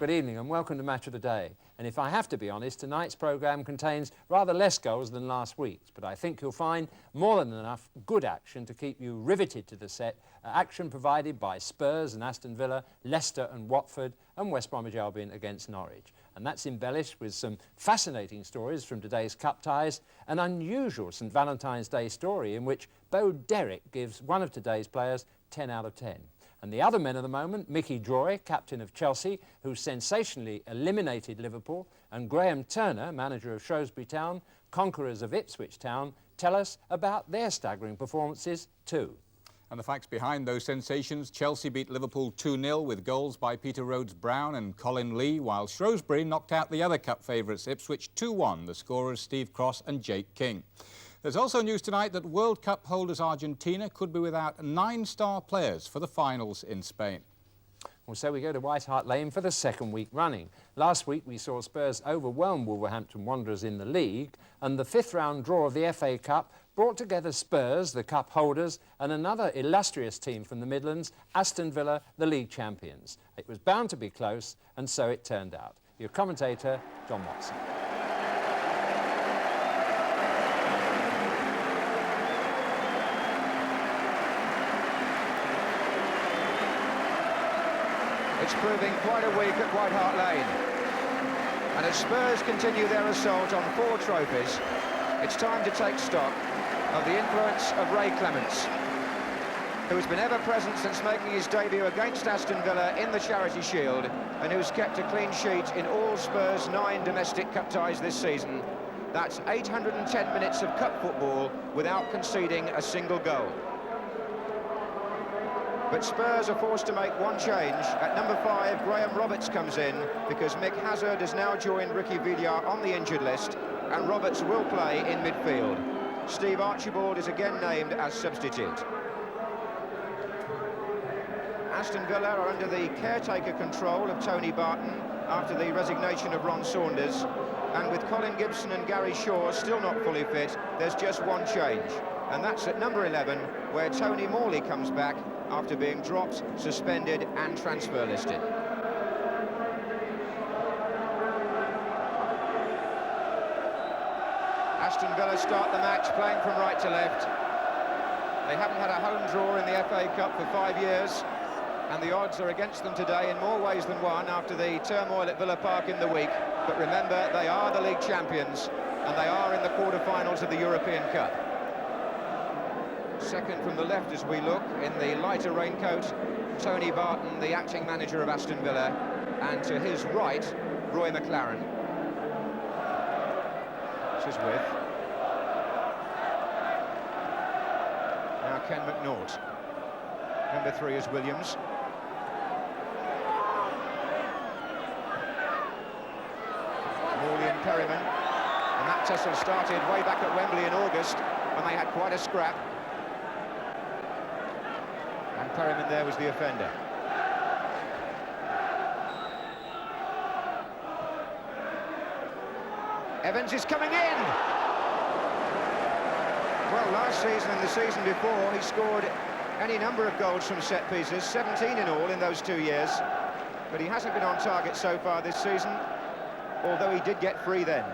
Good evening and welcome to Match of the Day. And if I have to be honest, tonight's programme contains rather less goals than last week's, but I think you'll find more than enough good action to keep you riveted to the set, action provided by Spurs and Aston Villa, Leicester and Watford, and West Bromwich Albion against Norwich. And that's embellished with some fascinating stories from today's cup ties, an unusual St Valentine's Day story in which Bo Derek gives one of today's players 10 out of 10. And the other men of the moment, Mickey Droy, captain of Chelsea, who sensationally eliminated Liverpool, and Graham Turner, manager of Shrewsbury Town, conquerors of Ipswich Town, tell us about their staggering performances too. And the facts behind those sensations: Chelsea beat Liverpool 2-0 with goals by Peter Rhodes-Brown and Colin Lee, while Shrewsbury knocked out the other cup favourites, Ipswich 2-1, the scorers Steve Cross and Jake King. There's also news tonight that World Cup holders Argentina could be without 9 star players for the finals in Spain. Well, so we go to White Hart Lane for the second week running. Last week we saw Spurs overwhelm Wolverhampton Wanderers in the league, and the 5th round draw of the FA Cup brought together Spurs, the cup holders, and another illustrious team from the Midlands, Aston Villa, the league champions. It was bound to be close, and so it turned out. Your commentator, John Watson. It's proving quite a week at White Hart Lane. And as Spurs continue their assault on 4 trophies, it's time to take stock of the influence of Ray Clements, who has been ever present since making his debut against Aston Villa in the Charity Shield, and who's kept a clean sheet in all Spurs' 9 domestic cup ties this season. That's 810 minutes of cup football without conceding a single goal. But Spurs are forced to make one change. At number 5, Graham Roberts comes in because Mick Hazard has now joined Ricky Villar on the injured list, and Roberts will play in midfield. Steve Archibald is again named as substitute. Aston Villa are under the caretaker control of Tony Barton after the resignation of Ron Saunders, and with Colin Gibson and Gary Shaw still not fully fit, there's just one change, and that's at number 11, where Tony Morley comes back after being dropped, suspended and transfer listed. Aston Villa start the match playing from right to left. They haven't had a home draw in the FA Cup for 5 years, and the odds are against them today in more ways than one after the turmoil at Villa Park in the week. But remember, they are the league champions, and they are in the quarter-finals of the European Cup. Second from the left as we look, in the lighter raincoat, Tony Barton, the acting manager of Aston Villa, and to his right, Roy McLaren. This is with. Now Ken McNaught. Number 3 is Williams. Morley and Perryman. And that tussle started way back at Wembley in August when they had quite a scrap. And Perryman there was the offender. Evans is coming in! Well, last season and the season before, he scored any number of goals from set pieces, 17 in all in those 2 years. But he hasn't been on target so far this season, although he did get free then.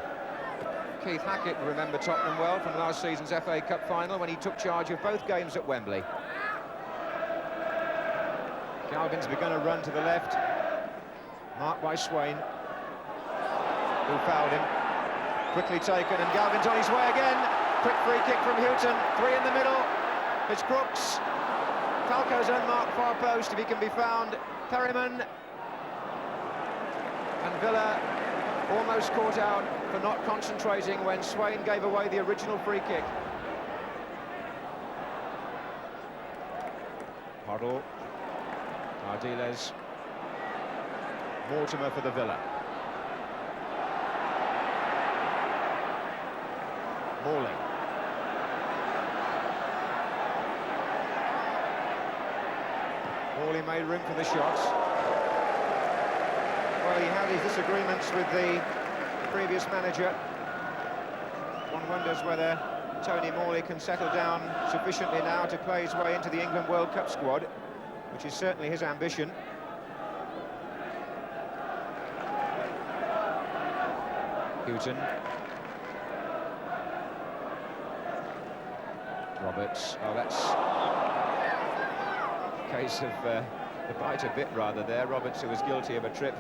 Keith Hackett will remember Tottenham well from last season's FA Cup final when he took charge of both games at Wembley. Galvin's begun a run to the left, marked by Swain, who fouled him. Quickly taken, and Galvin's on his way again. Quick free kick from Houghton, 3 in the middle. It's Crooks. Falco's unmarked far post, if he can be found. Perryman. And Villa almost caught out for not concentrating when Swain gave away the original free kick. Hoddle. Ardiles. Mortimer for the Villa. Morley. Morley made room for the shots. Well, he had his disagreements with the previous manager. One wonders whether Tony Morley can settle down sufficiently now to play his way into the England World Cup squad, which is certainly his ambition. Houghton. Roberts. Oh, that's a case of the bite a bit rather there. Roberts, who was guilty of a trip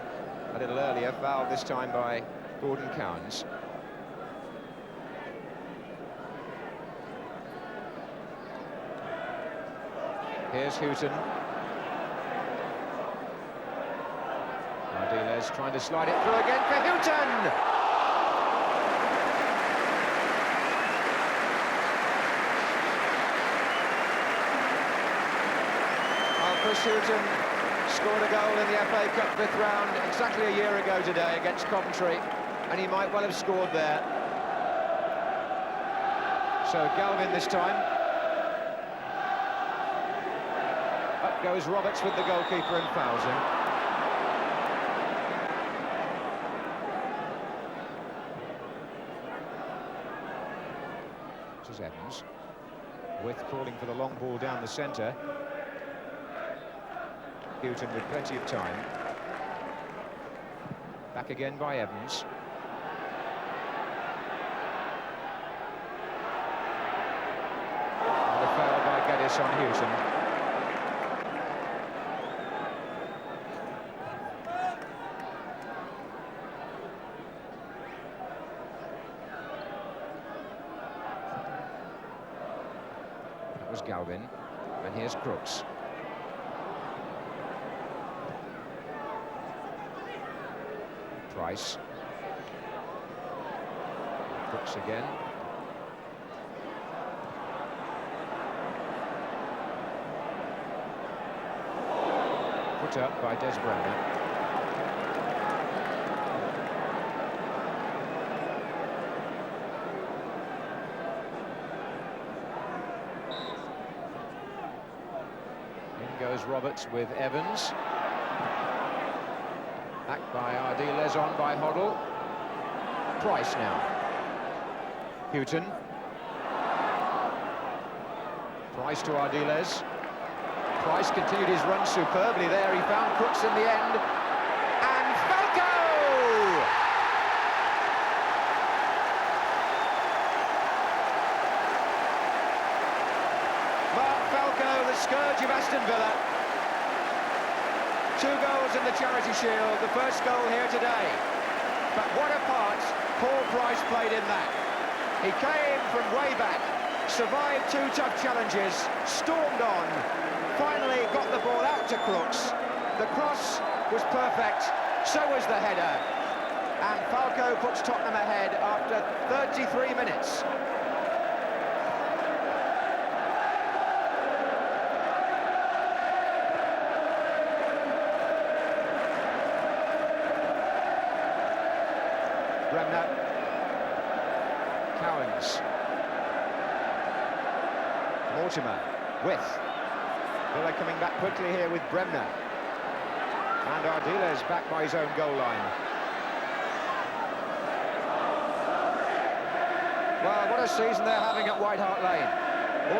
a little earlier, fouled this time by Gordon Cowans. Here's Houghton. Ardiles trying to slide it through again for Houghton! Chris Houghton scored a goal in the FA Cup 5th round exactly a year ago today against Coventry, and he might well have scored there. So Galvin this time. Up goes Roberts with the goalkeeper and fouls him. This is Evans. With calling for the long ball down the centre. Houghton with plenty of time. Back again by Evans. And a foul by Geddes on Houghton. That was Galvin. And here's Crooks. Price. Crooks again. Put up by Des Bremner. In goes Roberts with Evans. Back by Ardiles, on by Hoddle. Price now. Houghton. Price to Ardiles. Price continued his run superbly there. He found Crooks in the end. And Falco! Mark Falco, the scourge of Aston Villa. 2 goals in the Charity Shield, the first goal here today. But what a part Paul Price played in that. He came from way back, survived 2 tough challenges, stormed on, finally got the ball out to Crooks. The cross was perfect, so was the header. And Falco puts Tottenham ahead after 33 minutes. Bremner. Cowans. Mortimer. With. Villa coming back quickly here with Bremner. And Ardiles back by his own goal line. Well, what a season they're having at White Hart Lane.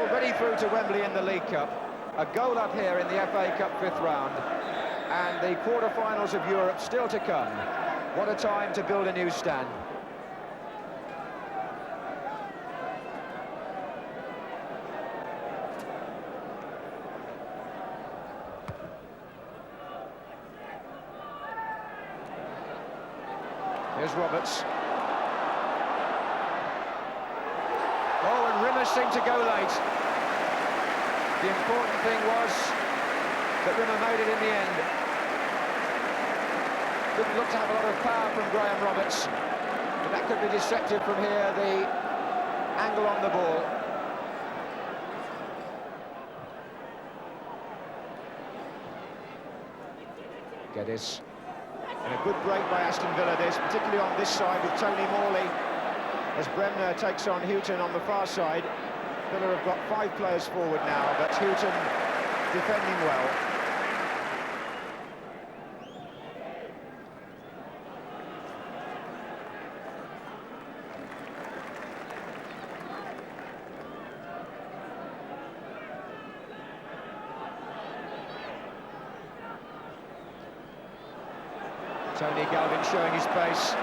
Already through to Wembley in the League Cup. A goal up here in the FA Cup 5th round. And the quarter-finals of Europe still to come. What a time to build a new stand. Here's Roberts. Oh, and Rimmer seemed to go late. The important thing was that Rimmer made it in the end. Didn't look to have a lot of power from Graham Roberts, but that could be deceptive from here, the angle on the ball. Geddes. And a good break by Aston Villa this, particularly on this side with Tony Morley, as Bremner takes on Houghton on the far side. Villa have got 5 players forward now, but Houghton defending well. Tony Galvin showing his pace.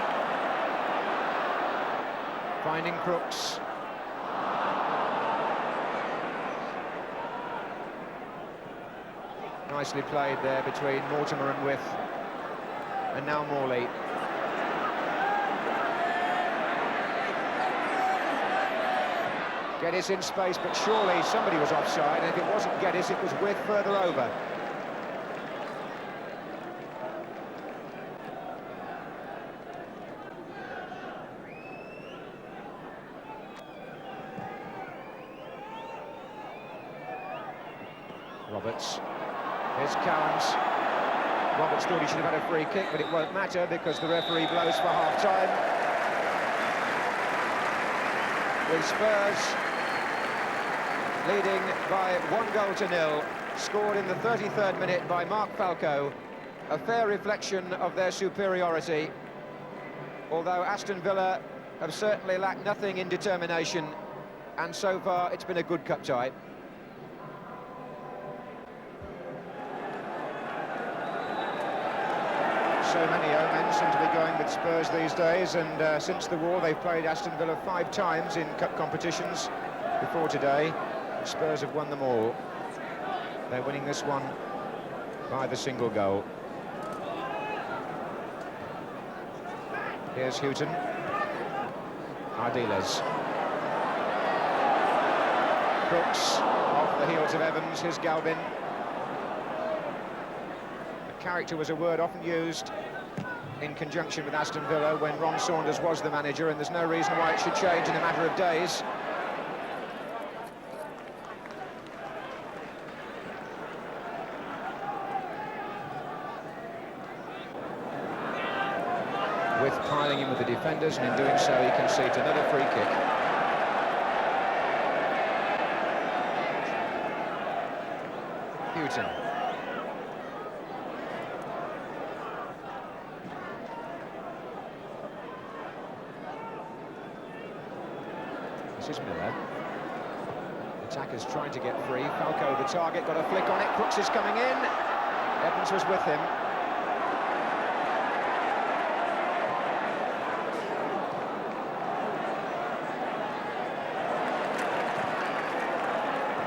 Finding Crooks. Nicely played there between Mortimer and With. And now Morley. Geddes in space, but surely somebody was offside, and if it wasn't Geddes, it was With further over. Roberts. Here's Cowans. Roberts thought he should have had a free kick, but it won't matter because the referee blows for half-time. With Spurs leading by 1-0, scored in the 33rd minute by Mark Falco. A fair reflection of their superiority, although Aston Villa have certainly lacked nothing in determination, and so far it's been a good cup tie. So many omens seem to be going with Spurs these days, and since the war they've played Aston Villa 5 times in cup competitions before today. Spurs have won them all. They're winning this one by the single goal. Here's Houghton. Ardiles. Crooks off the heels of Evans. Here's Galvin. Character was a word often used in conjunction with Aston Villa when Ron Saunders was the manager, and there's no reason why it should change in a matter of days. With piling in with the defenders, and in doing so he concedes another free kick. Houghton. This is Miller. Attackers trying to get free. Falco, the target, got a flick on it. Crooks is coming in. Evans was with him.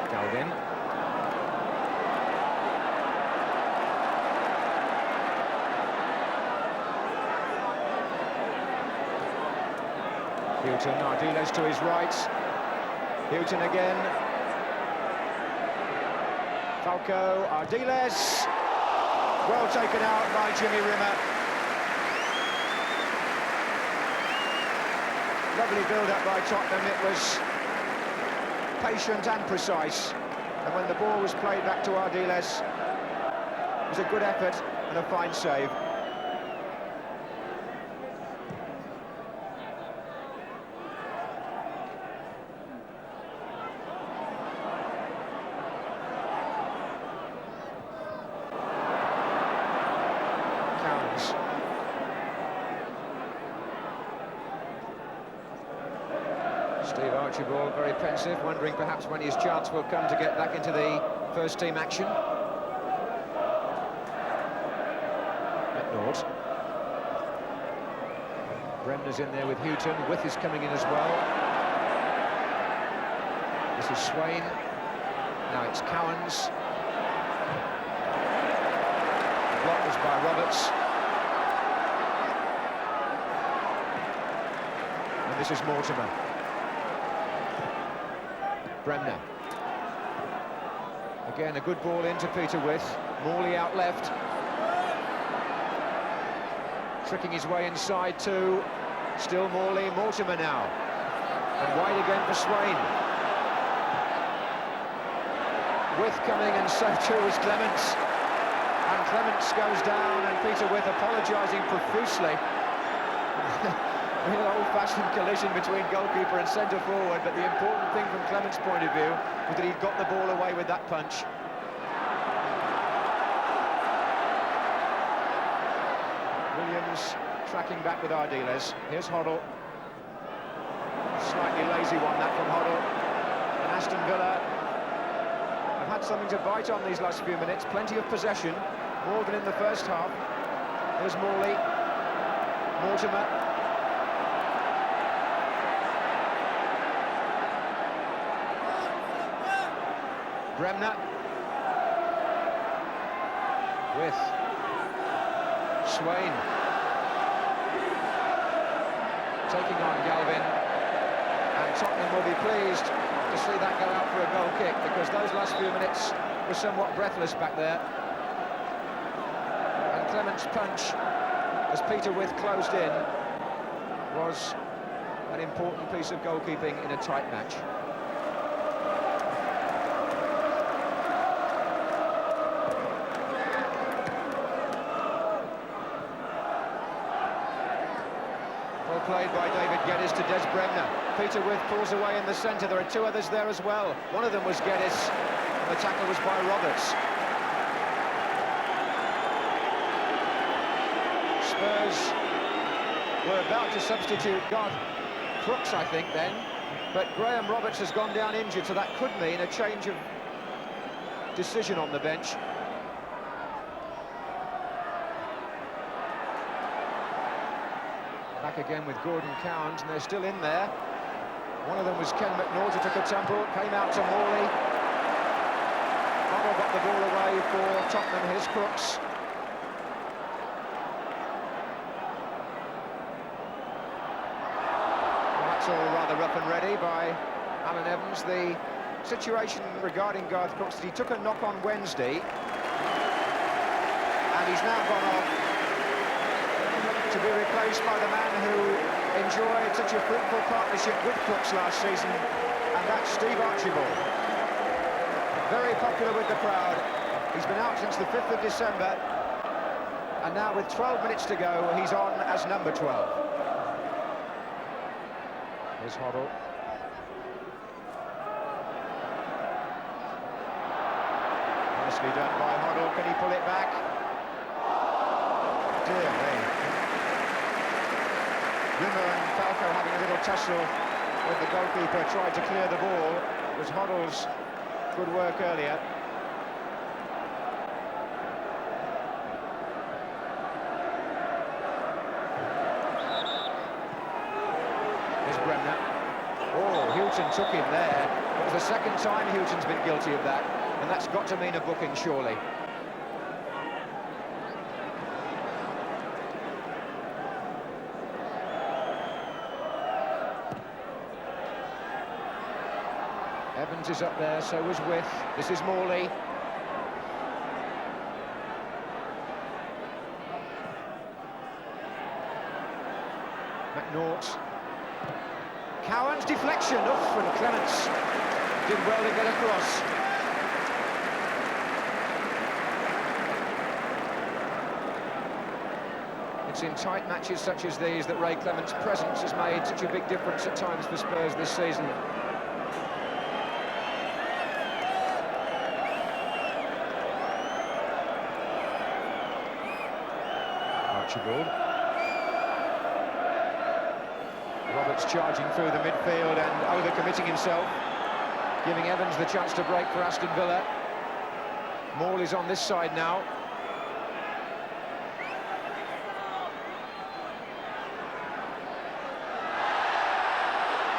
Galvin. Houghton, Ardiles to his right. Houghton again. Falco, Ardiles. Well taken out by Jimmy Rimmer. Lovely build-up by Tottenham. It was patient and precise. And when the ball was played back to Ardiles, it was a good effort and a fine save. Steve Archibald very pensive, wondering perhaps when his chance will come to get back into the first team action. At naught. Bremner's in there with Houghton. With is coming in as well. This is Swain. Now it's Cowans. The block was by Roberts. And this is Mortimer. Bremner. Again, a good ball into Peter With. Morley out left. Tricking his way inside to still Morley. Mortimer now. And wide again for Swain. With coming, and so too is Clements. And Clements goes down, and Peter With apologising profusely. Real old-fashioned collision between goalkeeper and centre-forward, but the important thing from Clements' point of view was that he got the ball away with that punch. Williams tracking back with Ardiles. Here's Hoddle. Slightly lazy one, that from Hoddle. And Aston Villa have had something to bite on these last few minutes. Plenty of possession, more than in the first half. Here's Morley. Mortimer. Bremner with Swain taking on Galvin, and Tottenham will be pleased to see that go out for a goal kick, because those last few minutes were somewhat breathless back there. And Clement's punch, as Peter With closed in, was an important piece of goalkeeping in a tight match. Well played by David Geddes to Des Bremner. Peter With pulls away in the centre. There are two others there as well. One of them was Geddes, and the tackle was by Roberts. Spurs were about to substitute Garth Crooks, I think, then, but Graham Roberts has gone down injured, so that could mean a change of decision on the bench. Back again with Gordon Cowans, and they're still in there. One of them was Ken McNaught, who took a tumble, came out to Morley. Hoddle got the ball away for Tottenham. Here's Crooks. All rather rough and ready by Alan Evans. The situation regarding Garth Crooks, that he took a knock on Wednesday, and he's now gone off to be replaced by the man who enjoyed such a fruitful partnership with Crooks last season, and that's Steve Archibald. Very popular with the crowd. He's been out since the 5th of December, and now with 12 minutes to go, he's on as number 12. Here's Hoddle. Nicely done by Hoddle. Can he pull it back? Dear me. Rimmer and Falco having a little tussle with the goalkeeper, tried to clear the ball. It was Hoddle's good work earlier. Bremner. Oh, Houghton took him there. It was the second time Houghton's been guilty of that, and that's got to mean a booking, surely. Evans is up there, so was With. This is Morley. McNaught. Cowan's deflection, and Clements did well to get across. It's in tight matches such as these that Ray Clements' presence has made such a big difference at times for Spurs this season. Archibald. Roberts charging through the midfield and overcommitting himself, giving Evans the chance to break for Aston Villa. Morley's on this side now.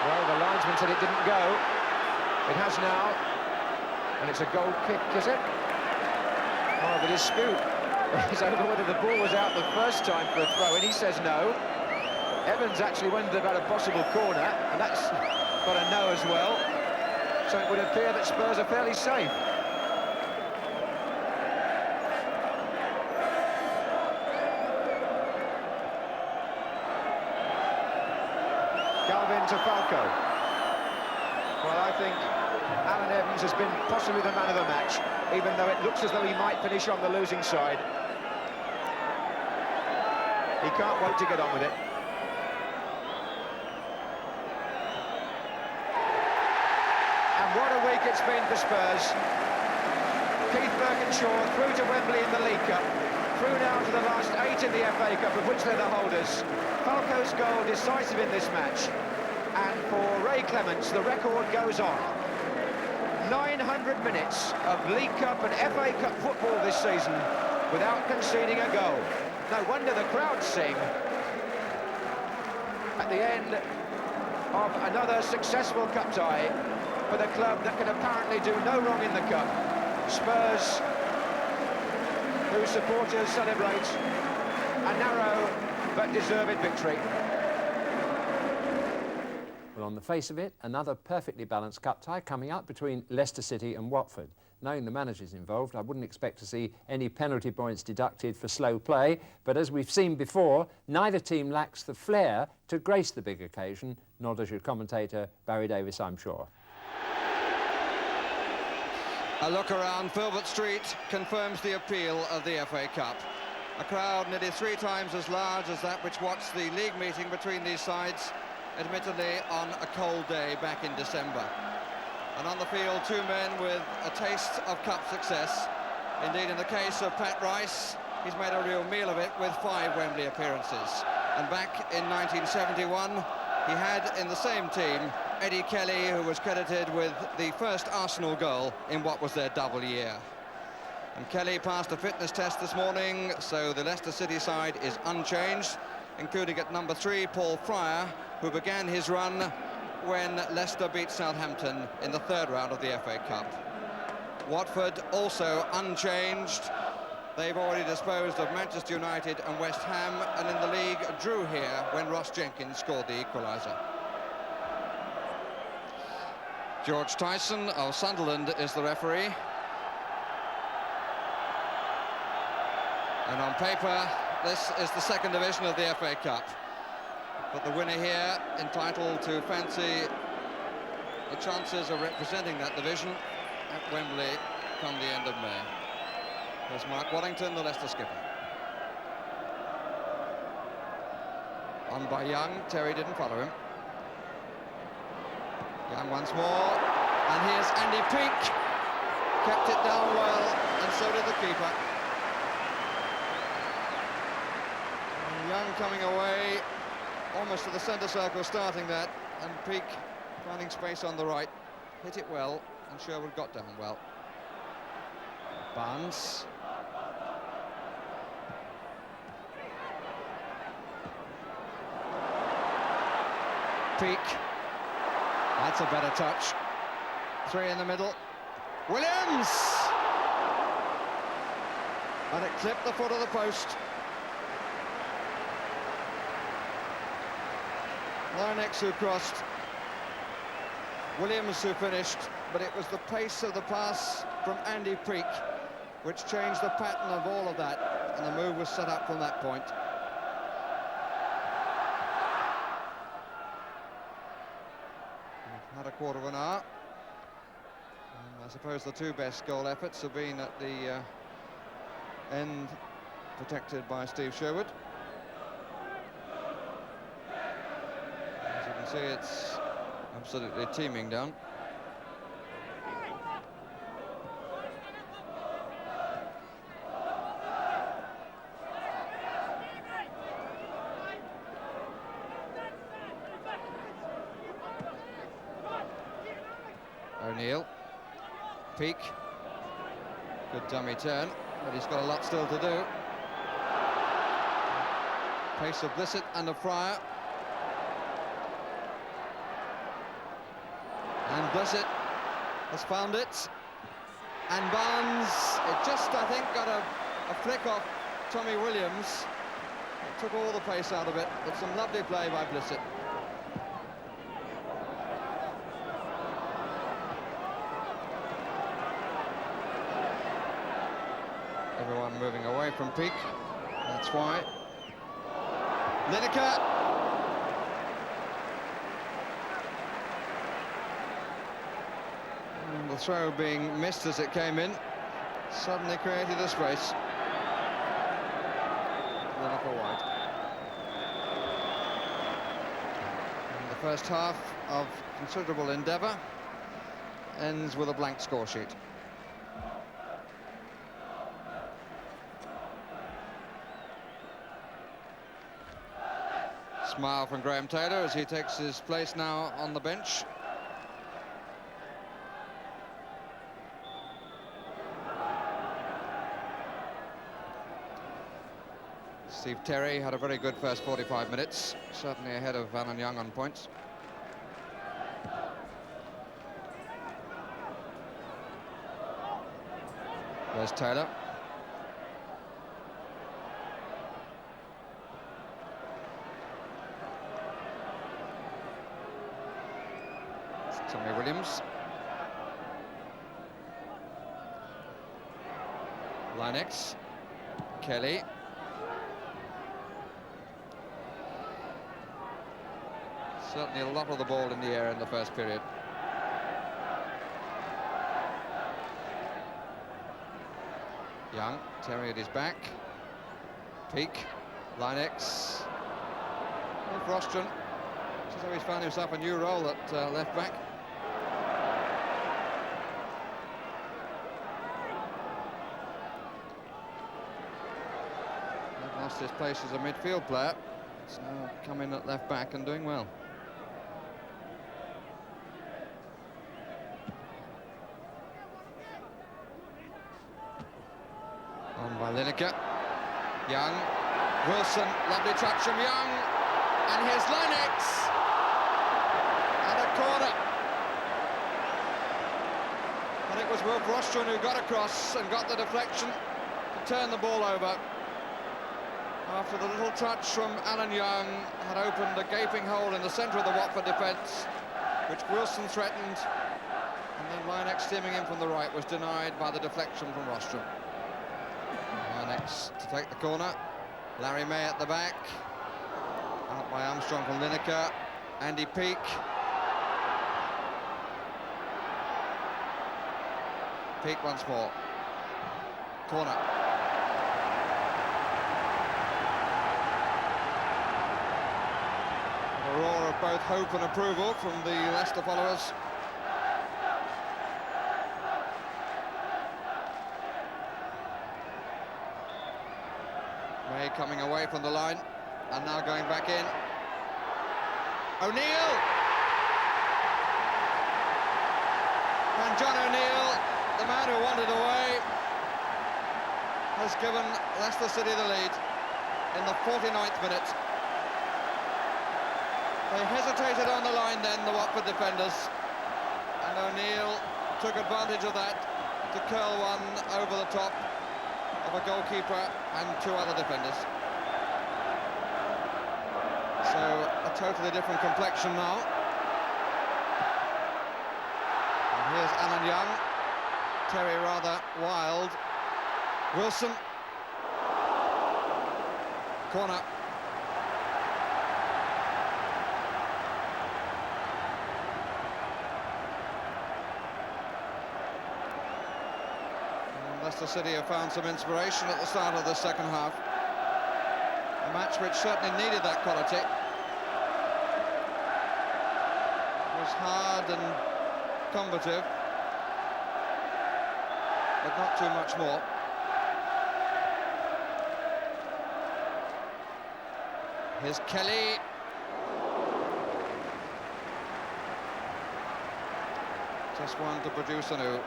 Well, the linesman said it didn't go. It has now, and it's a goal kick, is it? Oh, the dispute is over whether the ball was out the first time for a throw, and he says no. Evans actually wondered about a possible corner, and that's got a no as well. So it would appear that Spurs are fairly safe. Galvin to Falco. Well, I think Alan Evans has been possibly the man of the match, even though it looks as though he might finish on the losing side. He can't wait to get on with it. What a week it's been for Spurs. Keith Birkinshaw through to Wembley in the League Cup, through now to the last 8 in the FA Cup, of which they're the holders. Falco's goal decisive in this match, and for Ray Clements the record goes on. 900 minutes of League Cup and FA Cup football this season without conceding a goal. No wonder the crowd sing at the end of another successful cup tie. for the club that can apparently do no wrong in the cup. Spurs, whose supporters celebrate a narrow but deserved victory. Well, on the face of it, another perfectly balanced cup tie coming up between Leicester City and Watford. Knowing the managers involved, I wouldn't expect to see any penalty points deducted for slow play, but as we've seen before, neither team lacks the flair to grace the big occasion, nor does your commentator Barry Davis, I'm sure. A look around Filbert Street confirms the appeal of the FA Cup. A crowd nearly 3 times as large as that which watched the league meeting between these sides, admittedly on a cold day back in December. And on the field, 2 men with a taste of cup success. Indeed, in the case of Pat Rice, he's made a real meal of it with 5 Wembley appearances. And back in 1971, he had in the same team Eddie Kelly, who was credited with the first Arsenal goal in what was their double year. And Kelly passed a fitness test this morning, so the Leicester City side is unchanged, including at number 3, Paul Fryer, who began his run when Leicester beat Southampton in the 3rd round of the FA Cup. Watford also unchanged. They've already disposed of Manchester United and West Ham, and in the league drew here when Ross Jenkins scored the equaliser. George Tyson of Sunderland is the referee. And on paper, this is the 2nd division of the FA Cup. But the winner here entitled to fancy the chances of representing that division at Wembley come the end of May. There's Mark Waddington, the Leicester skipper. On by Young, Terry didn't follow him. Young once more, and here's Andy Peake. Kept it down well, and so did the keeper. And Young coming away almost to the centre circle, starting that, and Peake finding space on the right. Hit it well, and Sherwood got down well. Barnes. Peake. That's a better touch. 3 in the middle. Williams! And it clipped the foot of the post. Lynex who crossed, Williams who finished, but it was the pace of the pass from Andy Peake which changed the pattern of all of that, and the move was set up from that point. We've had a quarter of an hour. And I suppose the 2 best goal efforts have been at the end, protected by Steve Sherwood. See, it's absolutely teeming down. O'Neill. Peake. Good dummy turn, but he's got a lot still to do. Pace of Blissett and of Fryer. And Blissett has found it. And Barnes, it just, I think, got a flick off Tommy Williams. It took all the pace out of it, but some lovely play by Blissett. Everyone moving away from Peake. That's why. Lineker. And the throw being missed as it came in suddenly created a space. Lineker wide. And the first half of considerable endeavour ends with a blank score sheet. Smile from Graham Taylor as he takes his place now on the bench. Steve Terry had a very good first 45 minutes, certainly ahead of Alan Young on points. There's Taylor. It's Tommy Williams. Linex. Kelly. Certainly a lot of the ball in the air in the first period. Young, Terry at his back. Peak, Linex. Rostron. Looks as though he's found himself a new role at left back. He's lost his place as a midfield player. He's now come in at left back and doing well. On by Lineker. Young. Wilson. Lovely touch from Young. And here's Linex. And a corner. And it was Wilf Rostron who got across and got the deflection to turn the ball over. After the little touch from Alan Young had opened a gaping hole in the centre of the Watford defence, which Wilson threatened. And then Linex steaming in from the right was denied by the deflection from Rostron. Linex to take the corner. Larry May at the back. Out by Armstrong from Lineker. Andy Peake. Peake once more. Corner. A roar of both hope and approval from the Leicester followers. May coming away from the line and now going back in. O'Neill! And John O'Neill, the man who wanted away, has given Leicester City the lead in the 49th minute. They hesitated on the line then, the Watford defenders, and O'Neill took advantage of that to curl one over the top of a goalkeeper and two other defenders. So a totally different complexion now. And here's Alan Young. Terry rather wild. Wilson. Corner. Leicester City have found some inspiration at the start of the second half. A match which certainly needed that quality. It was hard and combative, but not too much more. Here's Kelly. Just one to produce anew.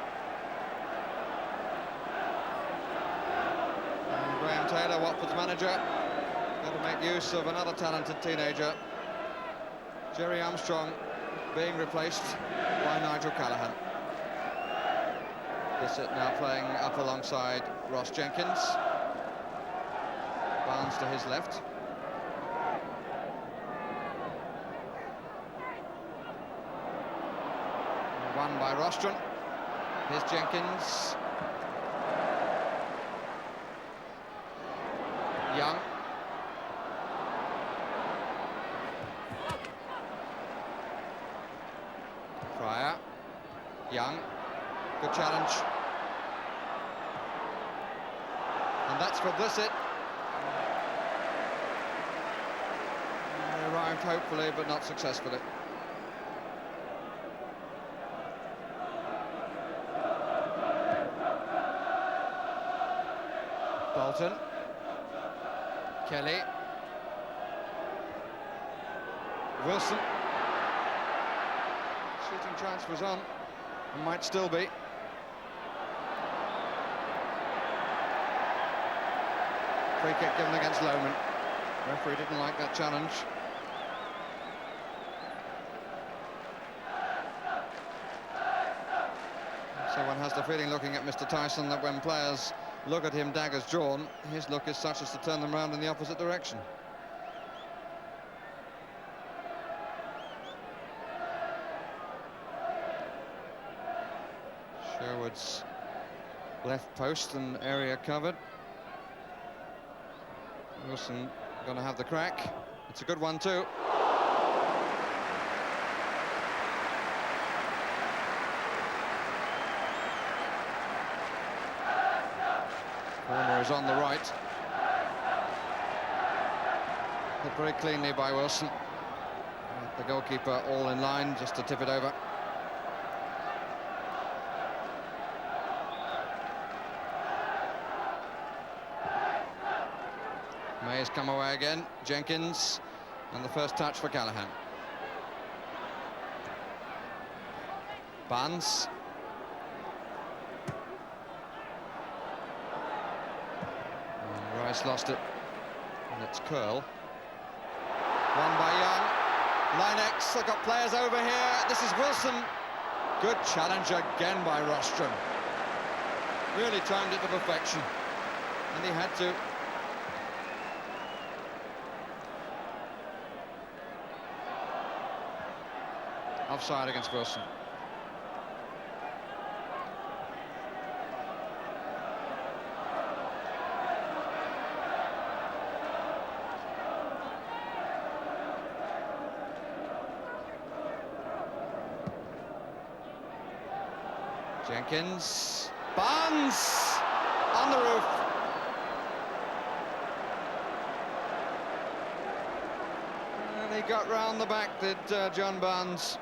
Graham Taylor, Watford's manager, got to make use of another talented teenager, Jerry Armstrong, being replaced by Nigel Callaghan. Bissett now playing up alongside Ross Jenkins. Barnes to his left. Won by Rostron. Here's Jenkins. Young. Fryer. Young. Good challenge. And that's for Bissett. They arrived hopefully, but not successfully. Bolton. Kelly. Wilson. Shooting chance was on, and might still be. Free kick given against Lohman. Referee didn't like that challenge. So we're one has the feeling, looking at Mr. Tyson, that when players look at him daggers drawn, his look is such as to turn them round in the opposite direction. Sherwood's left post and area covered. Wilson going to have the crack. It's a good one too. Corner is on the right. Hit very cleanly by Wilson. The goalkeeper all in line just to tip it over. May's come away again. Jenkins, and the first touch for Callaghan. Barnes. And Rice lost it, and it's Curl. Won by Young. Line X, they've got players over here. This is Wilson. Good challenge again by Rostrom. Really timed it to perfection, and he had to. Offside against Wilson. Jenkins. Barnes on the roof. And he got round the back, did John Barnes.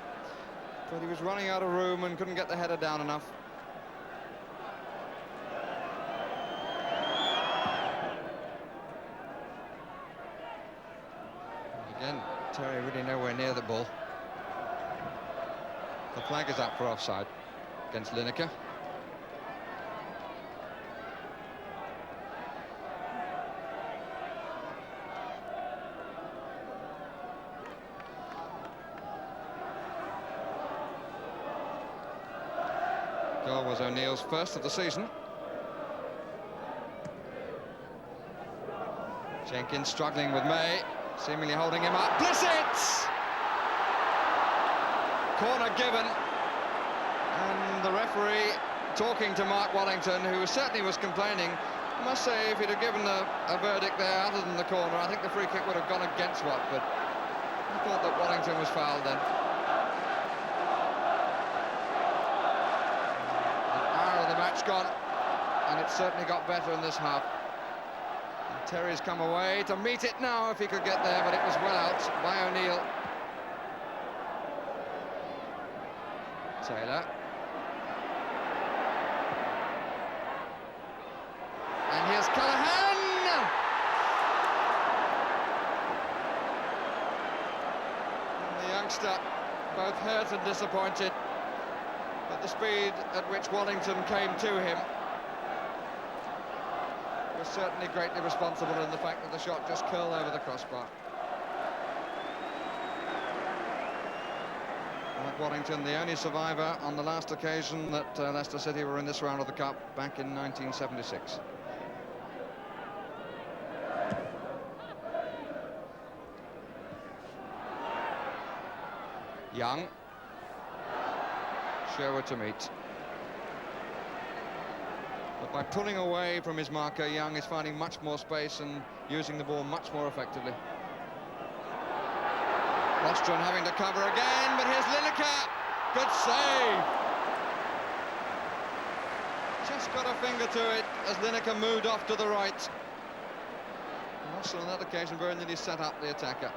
But he was running out of room and couldn't get the header down enough. Again, Terry really nowhere near the ball. The flag is up for offside against Lineker. Goal was O'Neill's first of the season. Jenkins struggling with May, seemingly holding him up. Blissett! Corner given. And the referee talking to Mark Wallington, who certainly was complaining. I must say, if he'd have given a verdict there other than the corner, I think the free kick would have gone against Watford. I thought that Wallington was fouled then. Match gone, and it certainly got better in this half. And Terry's come away to meet it now if he could get there, but it was well out by O'Neill. Taylor. And here's Callaghan! And the youngster, both hurt and disappointed. But the speed at which Wallington came to him was certainly greatly responsible in the fact that the shot just curled over the crossbar. Mark Wallington, the only survivor on the last occasion that Leicester City were in this round of the Cup back in 1976. Young. Sherwood to meet. But by pulling away from his marker, Young is finding much more space and using the ball much more effectively. Rostrom having to cover again, but here's Lineker. Good save. Just got a finger to it as Lineker moved off to the right. Rostrom on that occasion very nearly set up the attacker.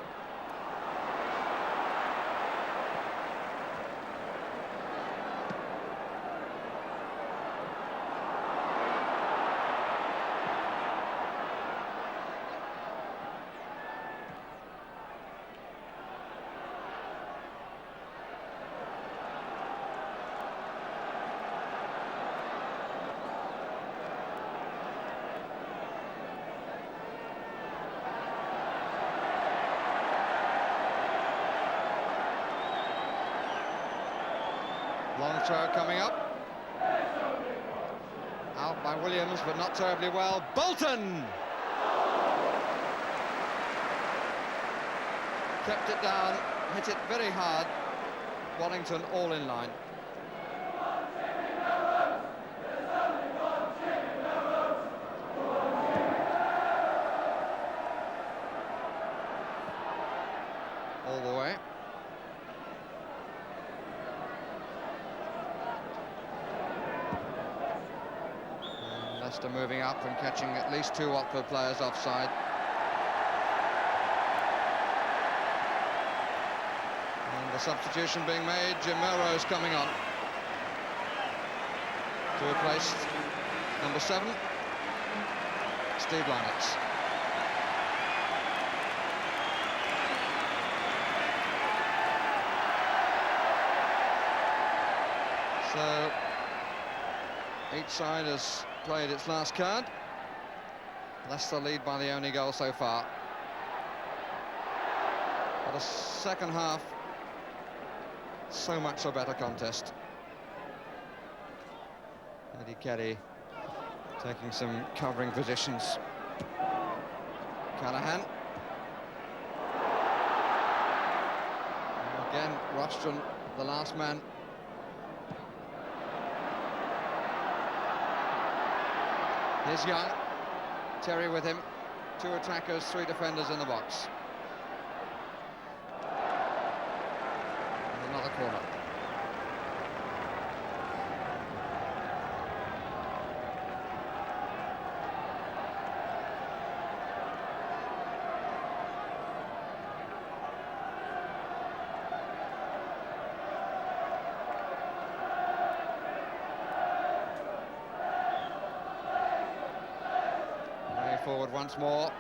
Long throw coming up. by Williams, but not terribly well. Bolton! Kept it down, hit it very hard. Wellington all in line. All the way. And Leicester moving up and catching at least 2 Watford players offside. And the substitution being made, Jim Melrose coming on to replace number 7, Steve Lynott. So each side has played its last card. Leicester lead by the only goal so far. But the second half, so much a better contest. Eddie Kelly taking some covering positions. Callahan. And again, Rostron, the last man. Here's Young. Terry with him. 2 attackers, 3 defenders in the box. And another corner. Forward once more.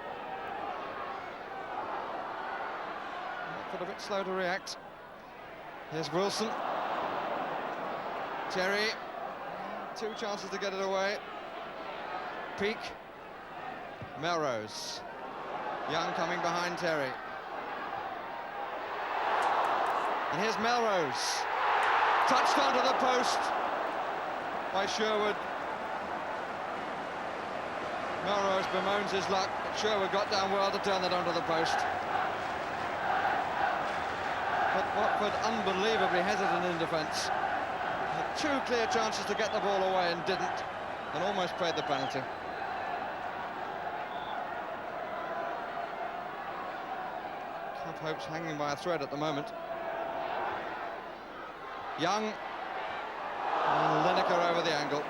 Watford a bit slow to react. Here's Wilson. Terry. 2 chances to get it away. Peak. Melrose. Young coming behind Terry. And here's Melrose. Touched onto the post by Sherwood. Melrose bemoans his luck, but Sherwood got down well to turn that onto the post. But Watford unbelievably hesitant in defence. Had 2 clear chances to get the ball away and didn't, and almost paid the penalty. Cup hopes hanging by a thread at the moment. Young, and Lineker over the angle.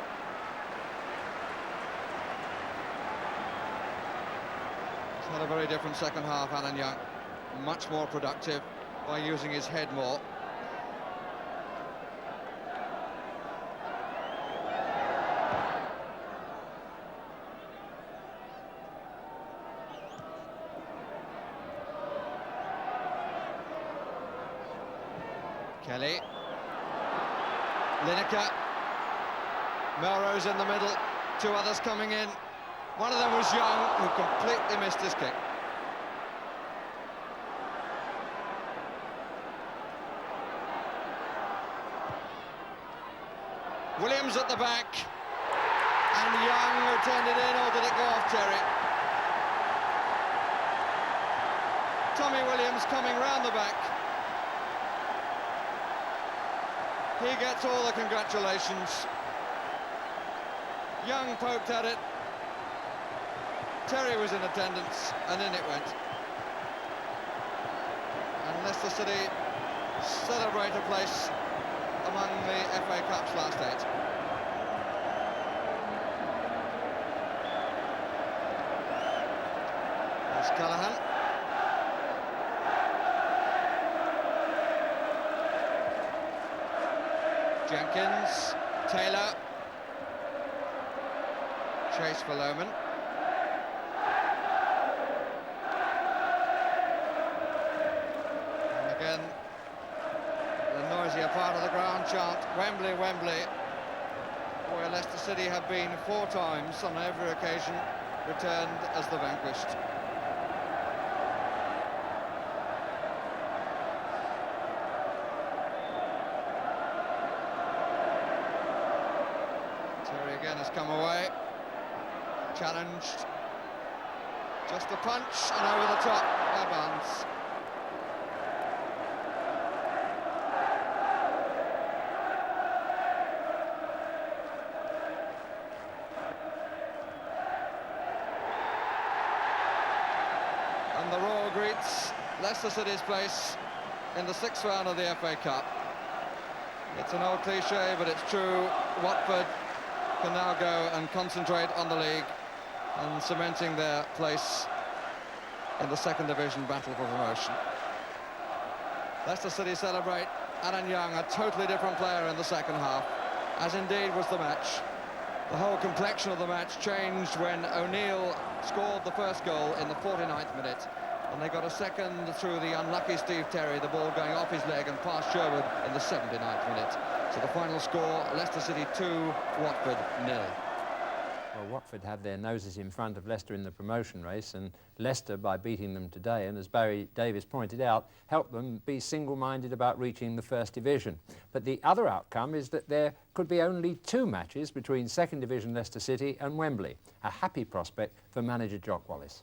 Had a very different second half, Alan Young. Much more productive by using his head more. Kelly. Lineker. Melrose in the middle. 2 others coming in. One of them was Young, who completely missed his kick. Williams at the back. And Young who turned it in, or did it go off Terry? Tommy Williams coming round the back. He gets all the congratulations. Young poked at it. Terry was in attendance, and in it went. And Leicester City celebrate a place among the FA Cup's last 8. There's Callahan. Jenkins, Taylor. Chase for Lohman. Again, the noisier part of the ground chant, Wembley, Wembley, where Leicester City have been 4 times on every occasion returned as the vanquished. Terry again has come away. Challenged. Just a punch and over the top. Out of bounds. And the Roar greets Leicester City's place in the 6th round of the FA Cup. It's an old cliche, but it's true. Watford can now go and concentrate on the league and cementing their place in the 2nd Division battle for promotion. Leicester City celebrate Alan Young, a totally different player in the second half, as indeed was the match. The whole complexion of the match changed when O'Neill scored the first goal in the 49th minute, and they got a second through the unlucky Steve Terry, the ball going off his leg and past Sherwood in the 79th minute. So the final score, Leicester City 2, Watford 0. Well, Watford had their noses in front of Leicester in the promotion race, and Leicester, by beating them today, and as Barry Davies pointed out, helped them be single-minded about reaching the 1st Division. But the other outcome is that there could be only 2 matches between 2nd Division Leicester City and Wembley, a happy prospect for manager Jock Wallace.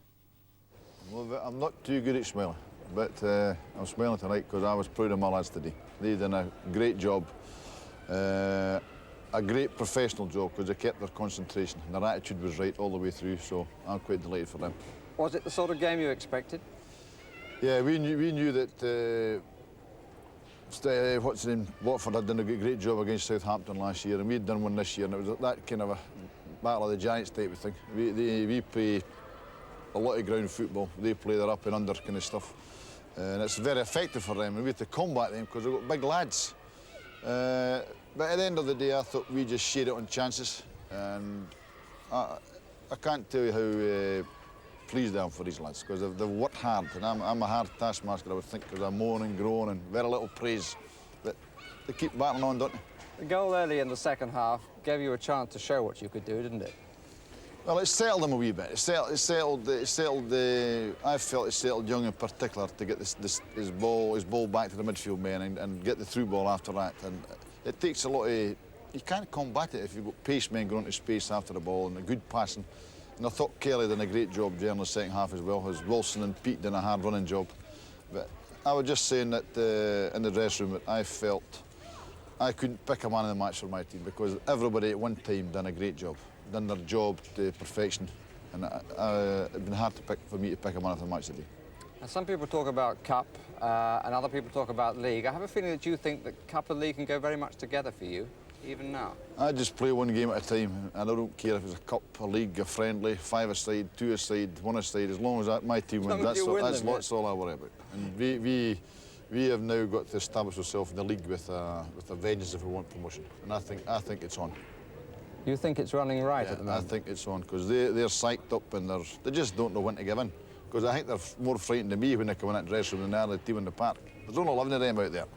Well, I'm not too good at smiling, but I'm smiling tonight because I was proud of my lads today. They done a great job. A great professional job because they kept their concentration and their attitude was right all the way through, so I'm quite delighted for them. Was it the sort of game you expected? Yeah, we knew that what's the name, Watford had done a great job against Southampton last year, and we'd done one this year, and it was that kind of a battle of the giants type of thing. We play a lot of ground football. They play their up and under kind of stuff, and it's very effective for them, and we have to combat them because they've got big lads. But at the end of the day, I thought we just shared it on chances, and I can't tell you how pleased I am for these lads, because they've worked hard, and I'm a hard taskmaster, I would think, because I moan and groan and very little praise. But they keep battling on, don't they? The goal early in the second half gave you a chance to show what you could do, didn't it? Well, it settled them a wee bit. I felt it settled Young in particular to get his ball back to the midfield man and get the through ball after that. And it takes a lot of... You can't combat it if you've got pace men going into space after the ball and a good passing. And I thought Kelly did a great job during the second half as well, as Wilson and Pete did a hard running job. But I was just saying that in the dressing room that I felt I couldn't pick a man of the match for my team because everybody at one time done a great job, done their job to perfection. And it's been hard for me to pick a man of the match today. Now, some people talk about Cup and other people talk about League. I have a feeling that you think that Cup and League can go very much together for you, even now. I just play one game at a time, and I don't care if it's a cup, a league, a friendly, 5-a-side, 2-a-side, 1-a-side, as long as my team wins, that's all I worry about. And we have now got to establish ourselves in the league with a vengeance if we want promotion, and I think it's on. You think it's running right at the moment? I think it's on, because they're psyched up and they just don't know when to give in. Because I think they're more frightened of me when they come in that dressing room than they are the team in the park. There's only 11 of them out there.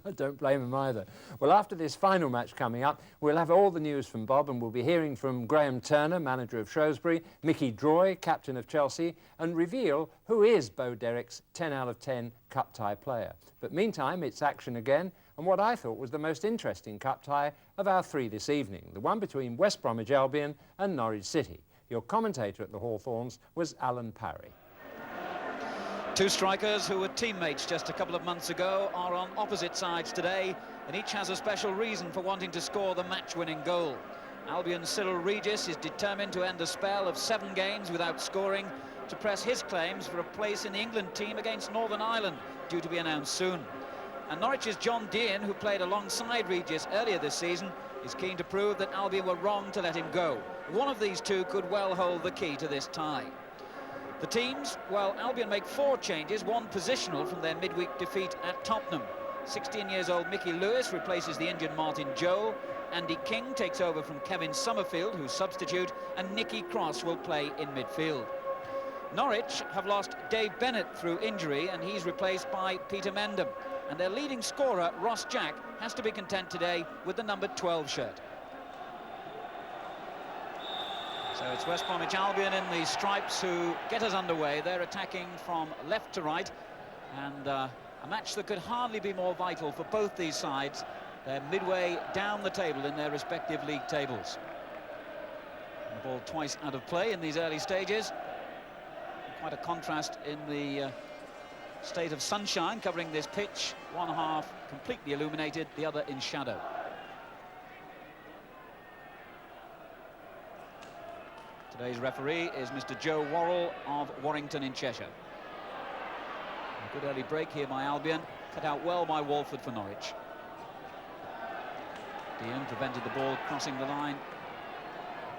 I don't blame them either. Well, after this final match coming up, we'll have all the news from Bob, and we'll be hearing from Graham Turner, manager of Shrewsbury, Mickey Droy, captain of Chelsea, and reveal who is Bo Derrick's 10 out of 10 cup tie player. But meantime, it's action again, and what I thought was the most interesting cup tie of our 3 this evening, the one between West Bromwich Albion and Norwich City. Your commentator at the Hawthorns was Alan Parry. Two strikers who were teammates just a couple of months ago are on opposite sides today, and each has a special reason for wanting to score the match-winning goal. Albion's Cyril Regis is determined to end a spell of 7 games without scoring to press his claims for a place in the England team against Northern Ireland, due to be announced soon. And Norwich's John Dean, who played alongside Regis earlier this season, is keen to prove that Albion were wrong to let him go. One of these two could well hold the key to this tie. The teams, well, Albion make 4 changes, 1 positional from their midweek defeat at Tottenham. 16-years-old Mickey Lewis replaces the injured Martin Joel. Andy King takes over from Kevin Summerfield, who's substitute, and Nicky Cross will play in midfield. Norwich have lost Dave Bennett through injury, and he's replaced by Peter Mendham. And their leading scorer, Ross Jack, has to be content today with the number 12 shirt. So it's West Bromwich Albion in the stripes who get us underway. They're attacking from left to right, and a match that could hardly be more vital for both these sides. They're midway down the table in their respective league tables. ball twice out of play in these early stages. Quite a contrast in the state of sunshine covering this pitch. One half completely illuminated, the other in shadow. Today's referee is Mr. Joe Worrell of Warrington in Cheshire. A good early break here by Albion, cut out well by Watford for Norwich. Dean prevented the ball crossing the line,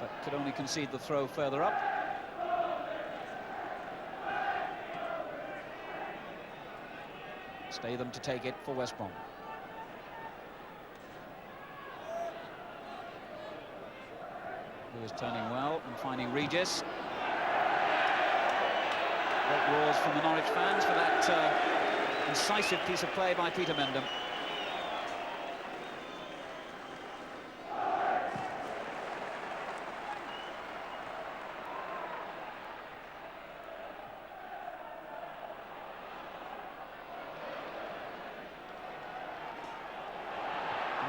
but could only concede the throw further up. Statham to take it for West Brom. Who is turning well and finding Regis. Great roars from the Norwich fans for that incisive piece of play by Peter Mendham.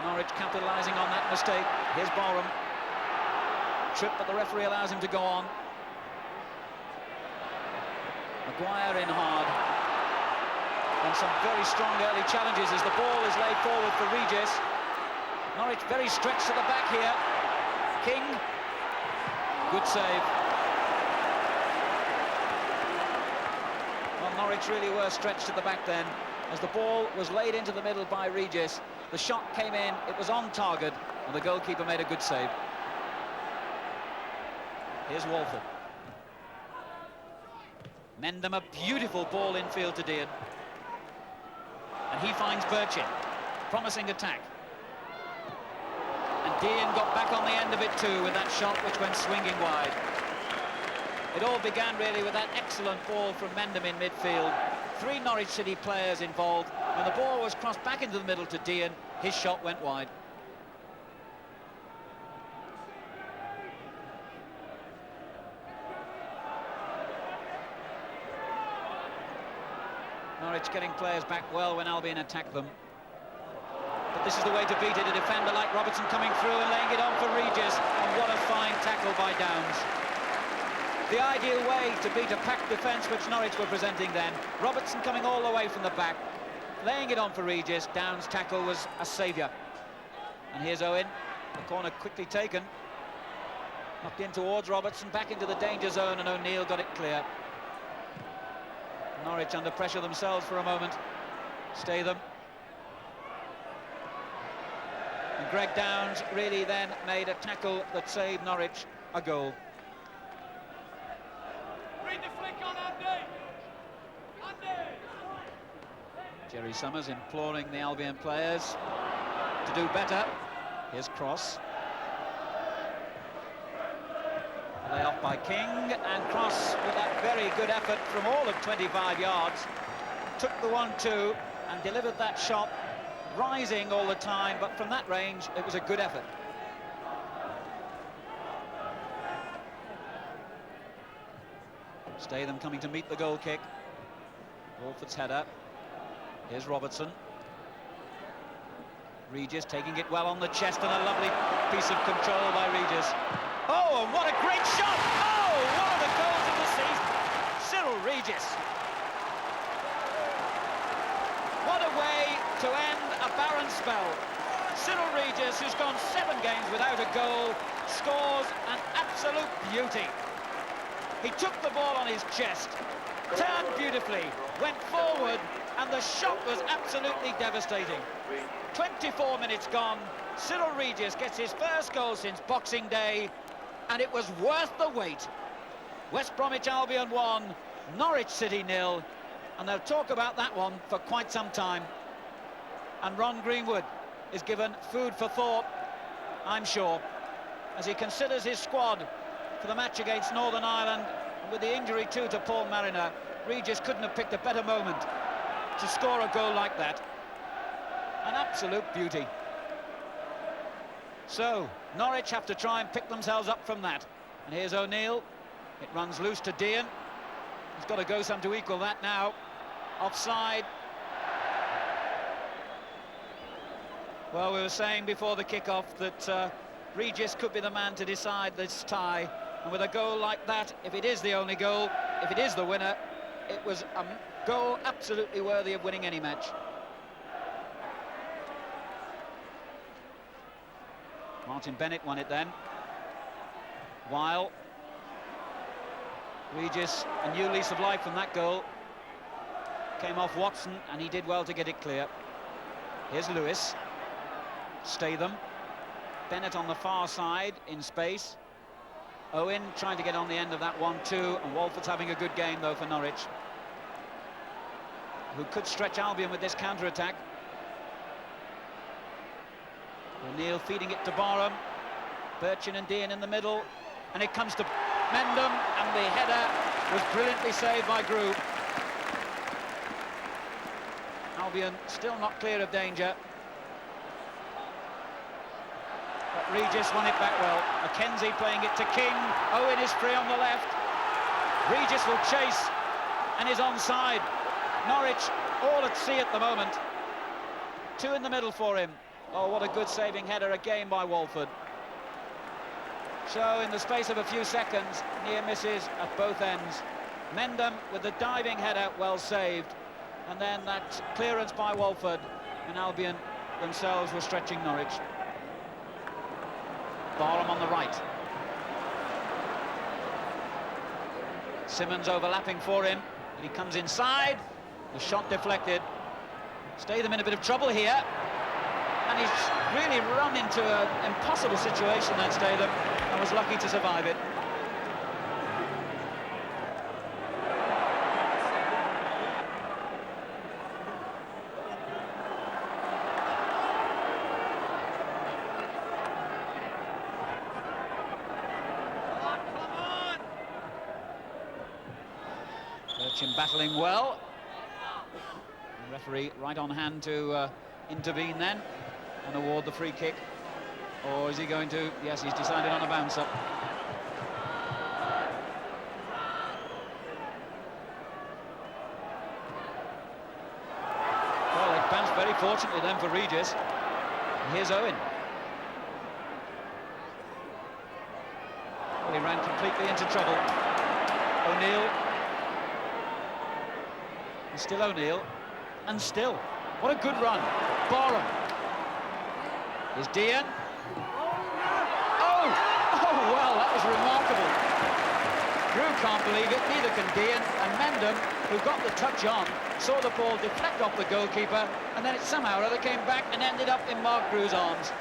Norwich capitalising on that mistake. Here's Borum. Trip, but the referee allows him to go on. Maguire in hard. And some very strong early challenges as the ball is laid forward for Regis. Norwich very stretched to the back here. King. Good save. Well, Norwich really were stretched at the back then. As the ball was laid into the middle by Regis, the shot came in, it was on target, and the goalkeeper made a good save. Here's Walford. Mendham, a beautiful ball infield to Dean. And he finds Birchin. Promising attack. And Dean got back on the end of it too with that shot which went swinging wide. It all began really with that excellent ball from Mendham in midfield. 3 Norwich City players involved. When the ball was crossed back into the middle to Dean, his shot went wide. Norwich getting players back well when Albion attacked them. But this is the way to beat it. A defender like Robertson coming through and laying it on for Regis. And what a fine tackle by Downs. The ideal way to beat a packed defence which Norwich were presenting then. Robertson coming all the way from the back, laying it on for Regis. Downs' tackle was a saviour. And here's Owen. The corner quickly taken. Knocked in towards Robertson, back into the danger zone, and O'Neill got it clear. Norwich under pressure themselves for a moment. Statham. And Greg Downs really then made a tackle that saved Norwich a goal. Read the flick on Andy. Andy. Jerry Summers imploring the Albion players to do better. Here's Cross. Lay off by King, and Cross with that very good effort from all of 25 yards. Took the 1-2 and delivered that shot, rising all the time, but from that range it was a good effort. Statham coming to meet the goal kick. Walford's header. Here's Robertson. Regis taking it well on the chest, and a lovely piece of control by Regis. Oh, and what a great shot! Oh, one of the goals of the season. Cyril Regis. What a way to end a barren spell. Cyril Regis, who's gone 7 games without a goal, scores an absolute beauty. He took the ball on his chest, turned beautifully, went forward, and the shot was absolutely devastating. 24 minutes gone, Cyril Regis gets his first goal since Boxing Day, and it was worth the wait. West Bromwich Albion 1, Norwich City 0, and they'll talk about that one for quite some time. And Ron Greenwood is given food for thought, I'm sure, as he considers his squad for the match against Northern Ireland. And with the injury too to Paul Mariner, Regis couldn't have picked a better moment to score a goal like that. An absolute beauty. So, Norwich have to try and pick themselves up from that. And here's O'Neill. It runs loose to Dean. He's got to go some to equal that now. Offside. Well, we were saying before the kick-off that Regis could be the man to decide this tie. And with a goal like that, if it is the only goal, if it is the winner, it was a goal absolutely worthy of winning any match. Martin Bennett won it then. Weil. Regis, a new lease of life from that goal. Came off Watson, and he did well to get it clear. Here's Lewis. Statham. Bennett on the far side in space. Owen trying to get on the end of that 1-2, and Walford's having a good game though for Norwich, who could stretch Albion with this counter-attack. O'Neill feeding it to Barham. Birchin and Dean in the middle, and it comes to Mendham, and the header was brilliantly saved by Grube. Albion still not clear of danger, but Regis won it back well. Mackenzie playing it to King. Owen is free on the left. Regis will chase and is onside. Norwich all at sea at the moment. Two in the middle for him. Oh, what a good saving header again by Walford. So in the space of a few seconds, near misses at both ends. Mendham with the diving header, well saved, and then that clearance by Walford, and Albion themselves were stretching Norwich. Barham on the right. Simmons overlapping for him, and he comes inside. The shot deflected. Statham in a bit of trouble here, and he's really run into an impossible situation, that Statham, and was lucky to survive it. Birchin battling well. The referee right on hand to intervene then and award the free kick. Or is he going to? Yes, he's decided on a bounce-up. Well, it bounced very fortunately then for Regis. And here's Owen. Well, he ran completely into trouble. O'Neill. And still O'Neill. And still. What a good run. Barham. Here's Dean. Oh, well, that was remarkable. Drew can't believe it, neither can Dean, and Mendham, who got the touch on, saw the ball deflect off the goalkeeper, and then it somehow or other came back and ended up in Mark Drew's arms.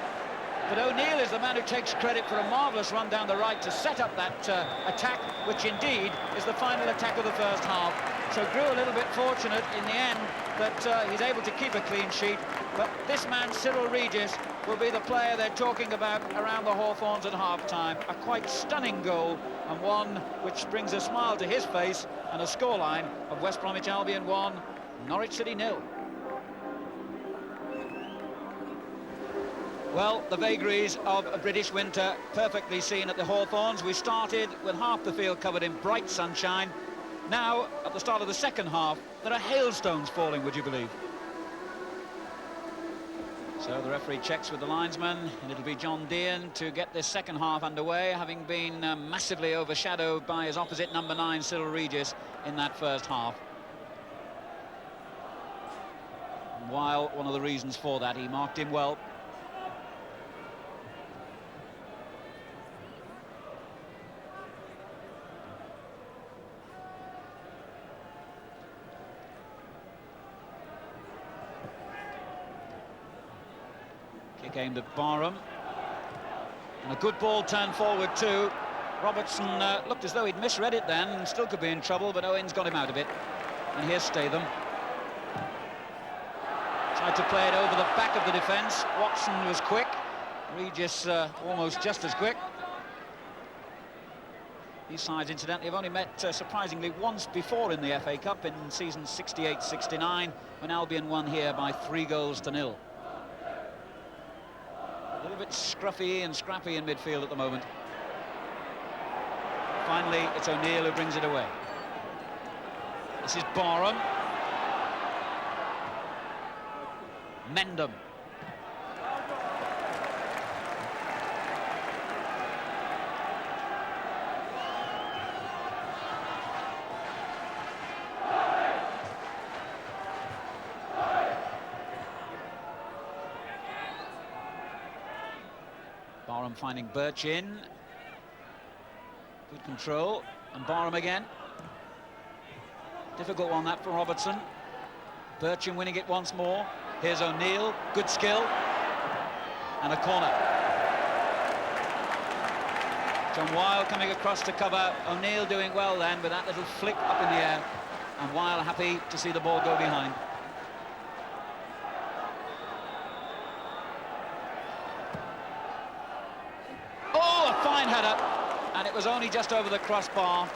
But O'Neill is the man who takes credit for a marvellous run down the right to set up that attack, which indeed is the final attack of the first half. So Drew a little bit fortunate in the end that he's able to keep a clean sheet, but this man, Cyril Regis, will be the player they're talking about around the Hawthorns at half-time. A quite stunning goal, and one which brings a smile to his face, and a scoreline of West Bromwich Albion 1, Norwich City 0. Well, the vagaries of a British winter perfectly seen at the Hawthorns. We started with half the field covered in bright sunshine. Now, at the start of the second half, there are hailstones falling, would you believe? So the referee checks with the linesman, and it'll be John Dean to get this second half underway, having been massively overshadowed by his opposite number 9, Cyril Regis, in that first half. And while one of the reasons for that, he marked him well. Kick aimed at Barham, and a good ball turned forward too. Robertson looked as though he'd misread it then, and still could be in trouble, but Owen's got him out of it. And here's Statham. Tried to play it over the back of the defence. Watson was quick. Regis almost just as quick. These sides, incidentally, have only met surprisingly once before in the FA Cup, in season 68-69, when Albion won here by 3-0. A little bit scruffy and scrappy in midfield at the moment. Finally, it's O'Neill who brings it away. This is Barham. Mendham. finding Birch in. Good control, and Barham again. Difficult one that for Robertson. Birchin winning it once more. Here's O'Neill, good skill, and a corner. John Weil coming across to cover. O'Neill doing well then with that little flick up in the air, and Weil happy to see the ball go behind. Oh, a fine header, and it was only just over the crossbar,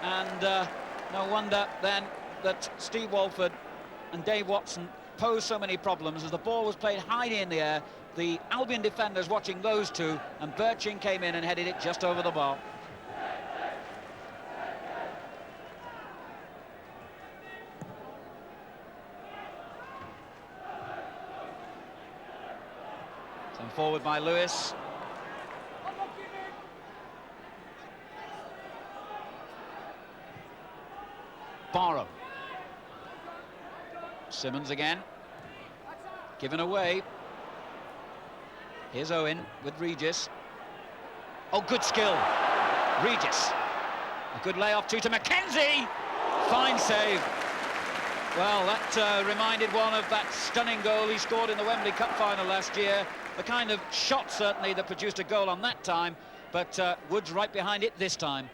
and no wonder then that Steve Walford and Dave Watson posed so many problems as the ball was played high in the air. The Albion defenders watching those two, and Birchin came in and headed it just over the bar. Sent forward by Lewis. Barham. Simmons again. Given away. Here's Owen with Regis. Oh, good skill. Regis. A good layoff to Mackenzie. Fine save. Well, that reminded one of that stunning goal he scored in the Wembley Cup final last year. The kind of shot, certainly, that produced a goal on that time. But Wood's right behind it this time.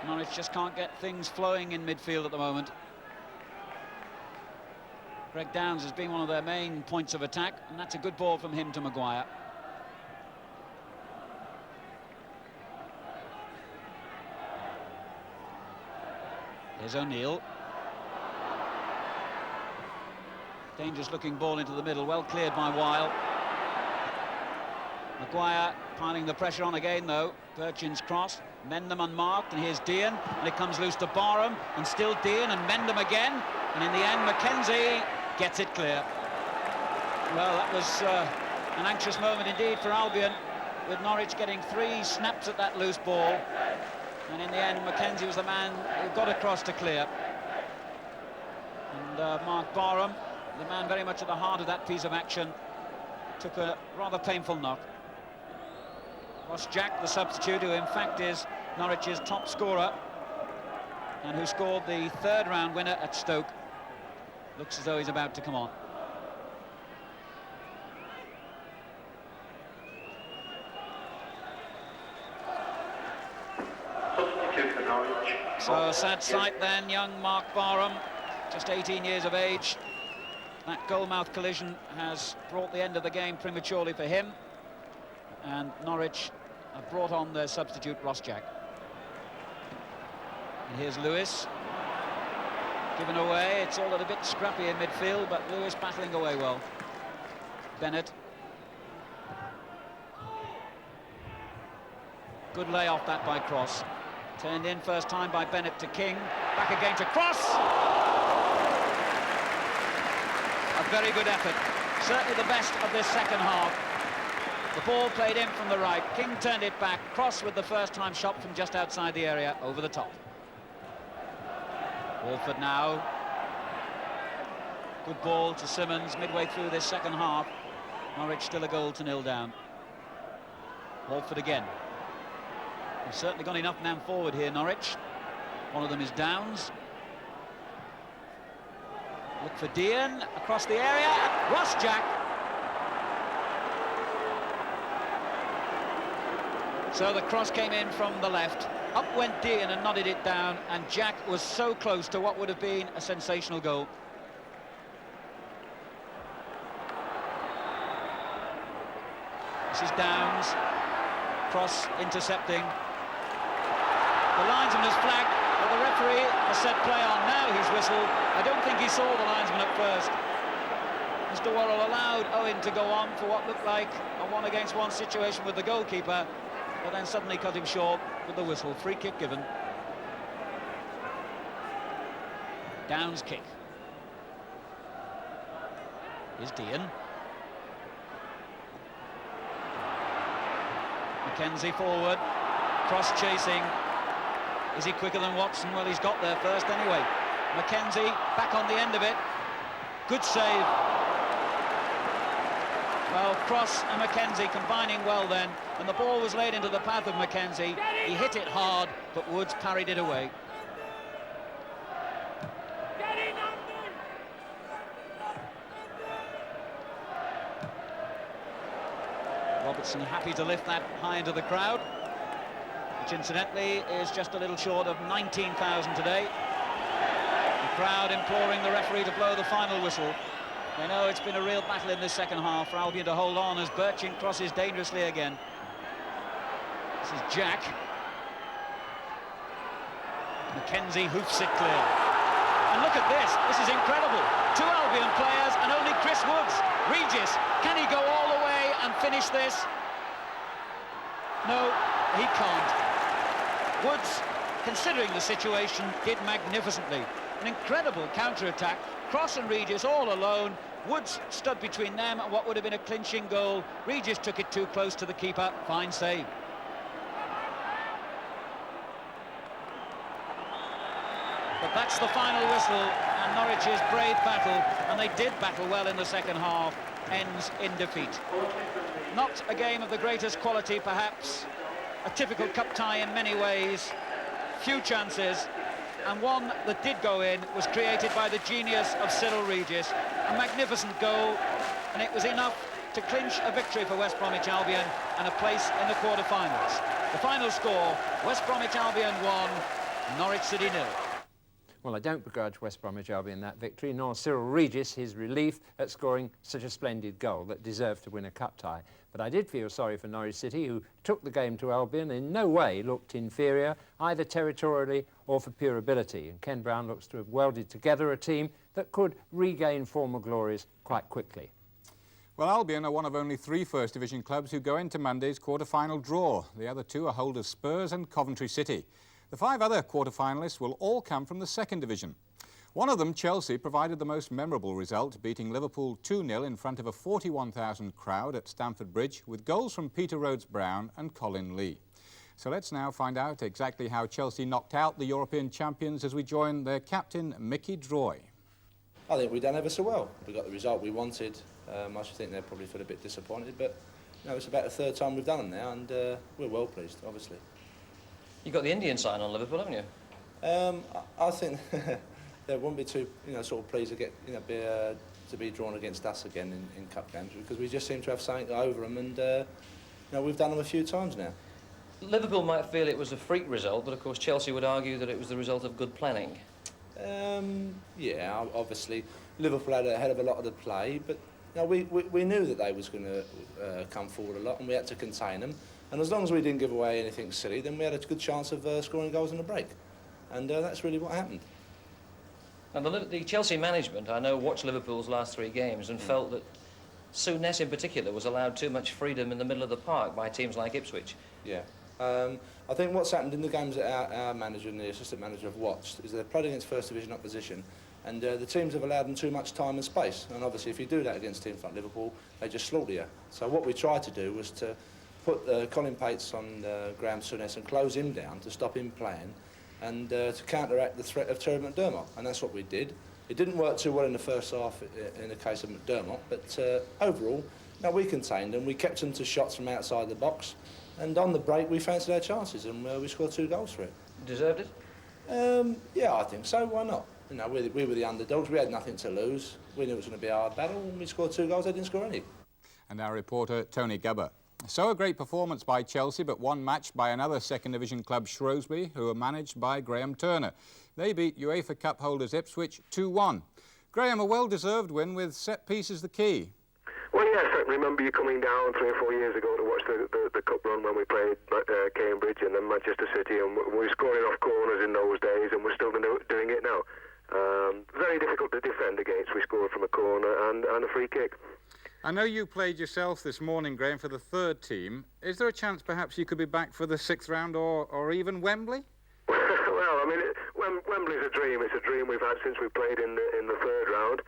Norwich just can't get things flowing in midfield at the moment. Greg Downs has been one of their main points of attack, and that's a good ball from him to Maguire. Here's O'Neill. Dangerous looking ball into the middle, well cleared by Weil. Maguire piling the pressure on again though. Birchin's cross, Mendham unmarked, and here's Dean, and it comes loose to Barham, and still Dean and Mendham again, and in the end Mackenzie gets it clear. Well, that was an anxious moment indeed for Albion, with Norwich getting 3 snaps at that loose ball, and in the end Mackenzie was the man who got across to clear. And Mark Barham, the man very much at the heart of that piece of action, took a rather painful knock. Ross Jack, the substitute, who in fact is Norwich's top scorer and who scored the 3rd round winner at Stoke, looks as though he's about to come on. Substitute for Norwich. So a sad sight then, young Mark Barham, just 18 years of age. That goalmouth collision has brought the end of the game prematurely for him, and Norwich have brought on their substitute Ross Jack. And here's Lewis. Given away, it's all a little bit scrappy in midfield, but Lewis battling away well. Bennett. Good layoff that by Cross. Turned in first time by Bennett to King. Back again to Cross. A very good effort. Certainly the best of this second half. The ball played in from the right. King turned it back. Cross with the first-time shot from just outside the area, over the top. Walford now. Good ball to Simmons midway through this second half. Norwich still a goal to 0 down. Walford again. They've certainly got enough man forward here, Norwich. One of them is Downs. Look for Dean across the area. Ross Jack. So the cross came in from the left. Up went Dean and nodded it down, and Jack was so close to what would have been a sensational goal. This is Downs. Cross intercepting. The linesman has flagged, but the referee has said play on. Now he's whistled. I don't think he saw the linesman at first. Mr. Worrell allowed Owen to go on for what looked like a 1-against-1 situation with the goalkeeper, but then suddenly cut him short with the whistle. Free kick given. Downs kick. Here's Dean. Mackenzie forward. Cross chasing. Is he quicker than Watson? Well, he's got there first anyway. Mackenzie back on the end of it. Good save. Well, Cross and Mackenzie combining well then, and the ball was laid into the path of Mackenzie. He hit it hard, but Woods parried it away. Robertson happy to lift that high into the crowd, which incidentally is just a little short of 19,000 today. The crowd imploring the referee to blow the final whistle. They know it's been a real battle in this second half for Albion to hold on as Birching crosses dangerously again. This is Jack. Mackenzie hoofs it clear. And look at this, this is incredible. 2 Albion players and only Chris Woods. Regis, can he go all the way and finish this? No, he can't. Woods, considering the situation, did magnificently. An incredible counter-attack. Cross and Regis all alone. Woods stood between them and what would have been a clinching goal. Regis took it too close to the keeper. Fine save. But that's the final whistle, and Norwich's brave battle, and they did battle well in the second half, ends in defeat. Not a game of the greatest quality, perhaps. A typical cup tie in many ways. Few chances. And one that did go in was created by the genius of Cyril Regis. A magnificent goal, and it was enough to clinch a victory for West Bromwich Albion and a place in the quarter-finals. The final score, West Bromwich Albion 1, Norwich City 0. Well, I don't begrudge West Bromwich Albion that victory, nor Cyril Regis his relief at scoring such a splendid goal that deserved to win a cup tie. But I did feel sorry for Norwich City, who took the game to Albion, in no way looked inferior, either territorially or for pure ability. And Ken Brown looks to have welded together a team that could regain former glories quite quickly. Well, Albion are one of only 3 First Division clubs who go into Monday's quarter-final draw. The other 2 are holders Spurs and Coventry City. The 5 other quarter-finalists will all come from the Second Division. One of them, Chelsea, provided the most memorable result, beating Liverpool 2-0 in front of a 41,000 crowd at Stamford Bridge, with goals from Peter Rhodes-Brown and Colin Lee. So let's now find out exactly how Chelsea knocked out the European champions as we join their captain, Mickey Droy. I think we've done ever so well. We got the result we wanted. I should think they probably feel a bit disappointed, but it's about the 3rd time we've done them now, and we're well pleased, obviously. You got the Indian sign on Liverpool, haven't you? I think they won't be too, sort of pleased to get, to be drawn against us again in cup games, because we just seem to have something over them, and we've done them a few times now. Liverpool might feel it was a freak result, but of course Chelsea would argue that it was the result of good planning. Yeah, obviously Liverpool had a hell of a lot of the play, but we knew that they was going to come forward a lot, and we had to contain them. And as long as we didn't give away anything silly, then we had a good chance of scoring goals in the break. And that's really what happened. And the Chelsea management, I know, watched Liverpool's last 3 games and felt that Souness in particular was allowed too much freedom in the middle of the park by teams like Ipswich. Yeah. I think what's happened in the games that our manager and the assistant manager have watched is they've played against First Division opposition, and the teams have allowed them too much time and space. And obviously if you do that against teams like Liverpool, they just slaughter you. So what we tried to do was to put Colin Pates on Graham Souness and close him down to stop him playing, and to counteract the threat of Terry McDermott, and that's what we did. It didn't work too well in the first half in the case of McDermott, but overall, we contained them. We kept them to shots from outside the box, and on the break we fancied our chances, and we scored 2 goals for it. Deserved it? Yeah, I think so. Why not? We were the underdogs. We had nothing to lose. We knew it was going to be a hard battle, and we scored 2 goals. They didn't score any. And our reporter, Tony Gubber. So a great performance by Chelsea, but one matched by another Second Division club, Shrewsbury, who are managed by Graham Turner. They beat UEFA Cup holders Ipswich 2-1. Graham, a well-deserved win with set pieces the key. Well, yes, I remember you coming down 3 or 4 years ago to watch the cup run when we played Cambridge and then Manchester City, and we were scoring off corners in those days, and we're still doing it now. Very difficult to defend against. We scored from a corner and a free kick. I know you played yourself this morning, Graham, for the 3rd team. Is there a chance perhaps you could be back for the 6th round or even Wembley? Well, I mean, Wembley's a dream. It's a dream we've had since we played in the 3rd round.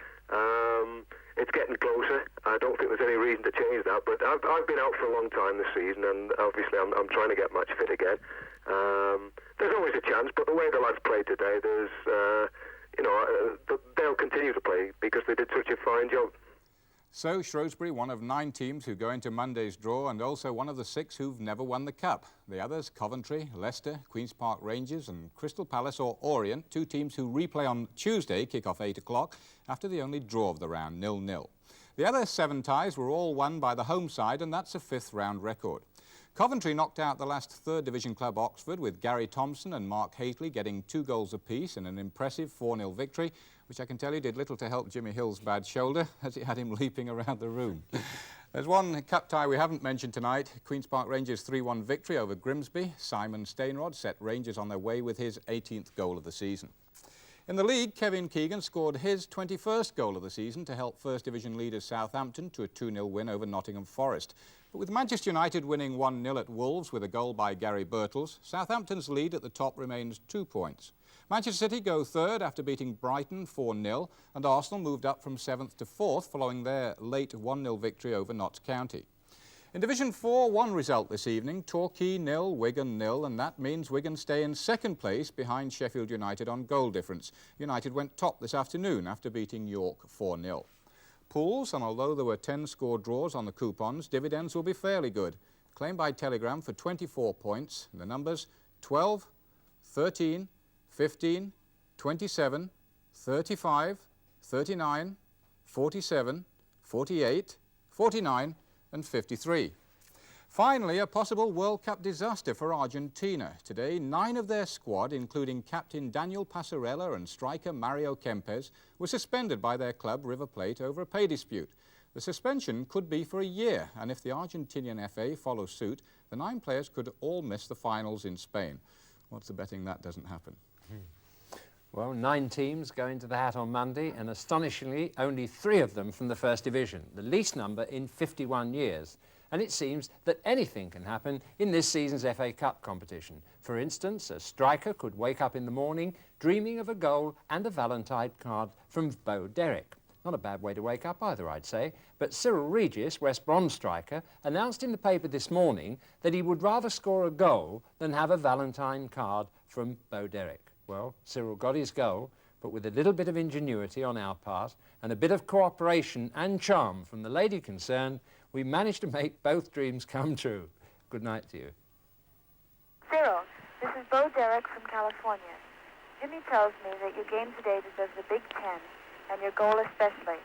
It's getting closer. I don't think there's any reason to change that, but I've been out for a long time this season, and obviously I'm trying to get match fit again. There's always a chance, but the way the lads played today, there's you know, they'll continue to play because they did such a fine job. So Shrewsbury, one of 9 teams who go into Monday's draw, and also one of the 6 who've never won the Cup. The others, Coventry, Leicester, Queen's Park Rangers and Crystal Palace or Orient, 2 teams who replay on Tuesday, kick off 8 o'clock, after the only draw of the round, 0-0. The other 7 ties were all won by the home side, and that's a 5th round record. Coventry knocked out the last 3rd Division club Oxford, with Gary Thompson and Mark Haitley getting 2 goals apiece in an impressive 4-0 victory, which I can tell you did little to help Jimmy Hill's bad shoulder, as it had him leaping around the room. There's one cup tie we haven't mentioned tonight. Queen's Park Rangers' 3-1 victory over Grimsby. Simon Stainrod set Rangers on their way with his 18th goal of the season. In the league, Kevin Keegan scored his 21st goal of the season to help First Division leaders Southampton to a 2-0 win over Nottingham Forest. But with Manchester United winning 1-0 at Wolves with a goal by Gary Birtles, Southampton's lead at the top remains 2 points. Manchester City go 3rd after beating Brighton 4-0, and Arsenal moved up from 7th to 4th following their late 1-0 victory over Notts County. In Division 4, one result this evening, Torquay 0, Wigan 0, and that means Wigan stay in 2nd place behind Sheffield United on goal difference. United went top this afternoon after beating York 4-0. Pools, and although there were 10 score draws on the coupons, dividends will be fairly good. Claimed by Telegram for 24 points, the numbers 12, 13, 15, 27, 35, 39, 47, 48, 49 and 53. Finally, a possible World Cup disaster for Argentina. Today, 9 of their squad, including captain Daniel Passarella and striker Mario Kempes, were suspended by their club River Plate over a pay dispute. The suspension could be for a year, and if the Argentinian FA follows suit, the 9 players could all miss the finals in Spain. What's the betting that doesn't happen? Well, 9 teams go into the hat on Monday, and astonishingly, only 3 of them from the First Division, the least number in 51 years. And it seems that anything can happen in this season's FA Cup competition. For instance, a striker could wake up in the morning dreaming of a goal and a Valentine card from Bo Derek. Not a bad way to wake up either, I'd say. But Cyril Regis, West Brom striker, announced in the paper this morning that he would rather score a goal than have a Valentine card from Bo Derek. Well, Cyril got his goal, but with a little bit of ingenuity on our part and a bit of cooperation and charm from the lady concerned, we managed to make both dreams come true. Good night to you. Cyril, this is Bo Derek from California. Jimmy tells me that your game today deserves a Big 10, and your goal especially.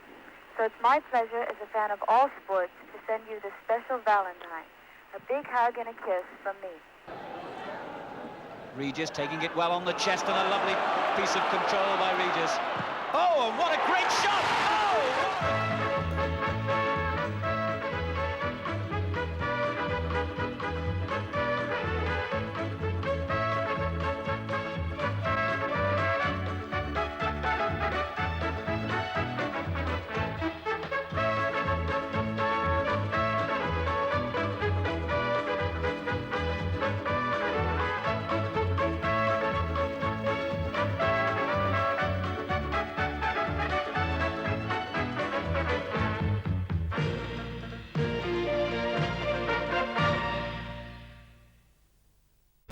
So it's my pleasure as a fan of all sports to send you this special Valentine. A big hug and a kiss from me. Regis taking it well on the chest, and a lovely piece of control by Regis. Oh, and what a great shot! Oh!